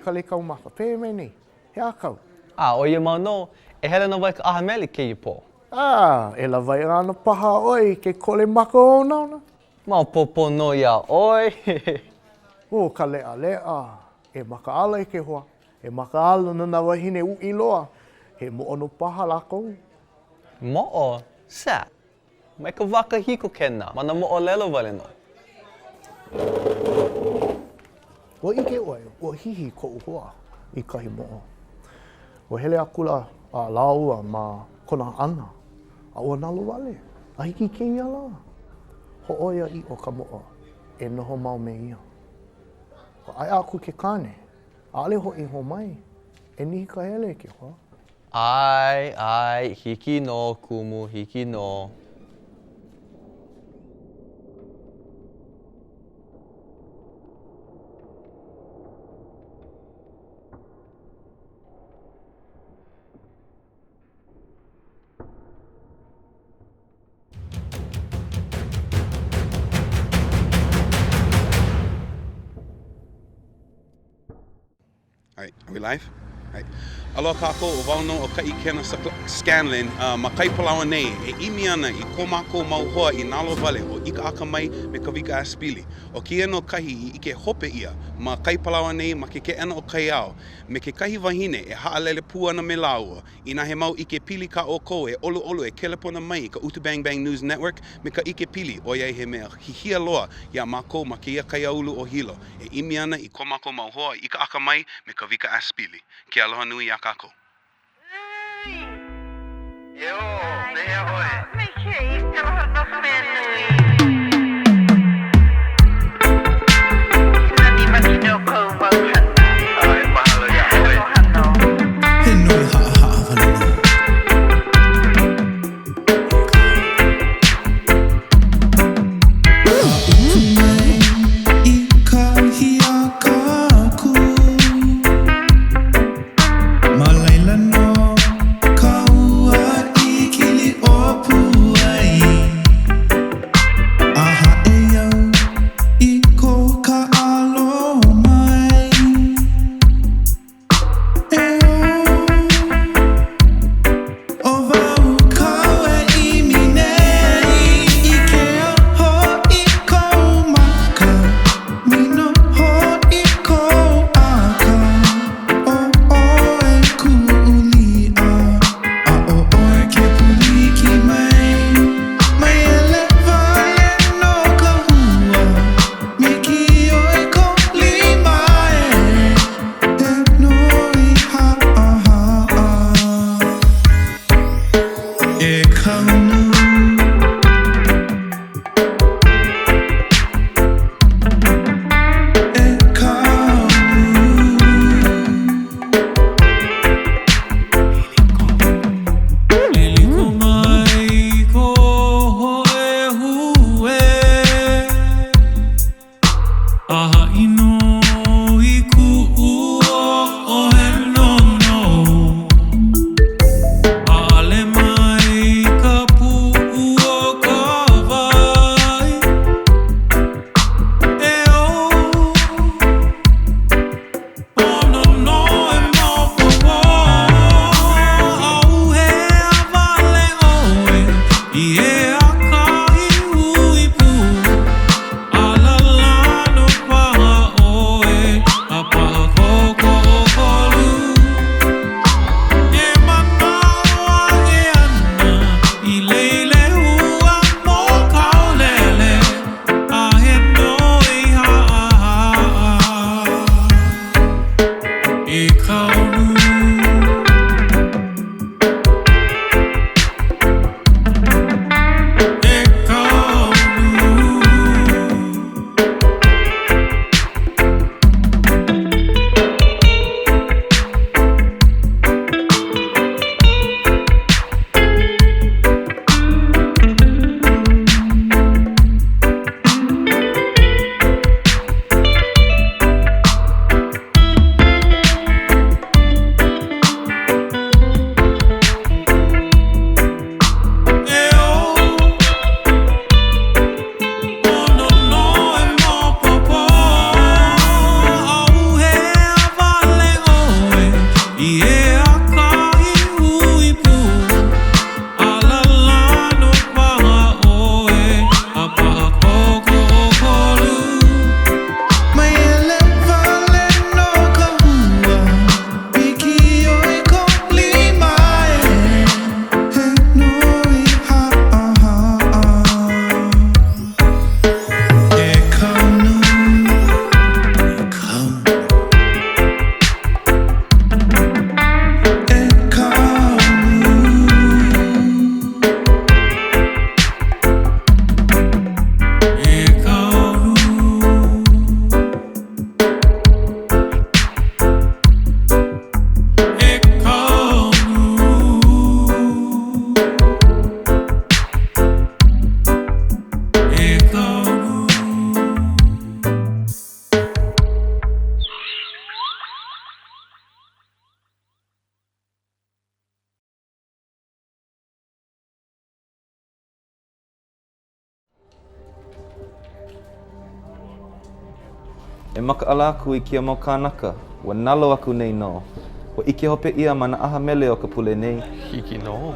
ka le kau maka pēmei nei. He a kau. O ia mau no, e hele na wai ka aha mele kēia pō. E la vai rāna paha oi, ke kole maka o nauna. Mau popo no ia oi. Ka lea, e makaʻala i ke hoa. E makaʻala nana wahine uʻi loa. He moʻono paha lako. Moʻo? Sa? Mai ka waka hiko kena, mana moʻolelo wale no. Ua ike oe, ua hihi koʻu hoa i kahi moʻo. Ua hele akula a laua ma kona ʻana. A ua nalo wale, a hiki kēia la. Hoʻoia i o ka moʻo, e noho mau me ia. Ua ai aku ke kane, ʻaʻole hoʻi ho mai, e nihi ka hele ke hoa. Ai, hiki no, kumu, hiki no. Alright, are we live? Alright. Aloha kākou, o wau no o ka ikena Scanlin, ma kai palawa nei, e imi ana I ko mākou mau hoa I nalo wale o Ikaakamai me Kawika Aspili. O kia no kahi I ke hope ia, ma kai palawa nei ma ke ana o kai ao, me ke kahi wahine e haalele pū ana me laua, I nā he mau I ke pili ka o kou e olu e kelepona mai ka Utu Bang Bang News Network me ka ike pili o iai he mea hihia loa ia mākou ma ke ia kai aulu o hilo, e imi ana I ko mākou mau hoa I Ikaakamai me Kawika Aspili. Ke aloha nui a kākou. Yo, mea hoe. Me kei, aloha no whenui. Nani maki no kou maukana. Ai, mahalo ia hoe. Aloha He no haa whanau. E makaʻala aku I kia mau kānaka, ua nalo aku nei no. Ua ike hope ia ma na aha mele o ka pule nei. Hiki no.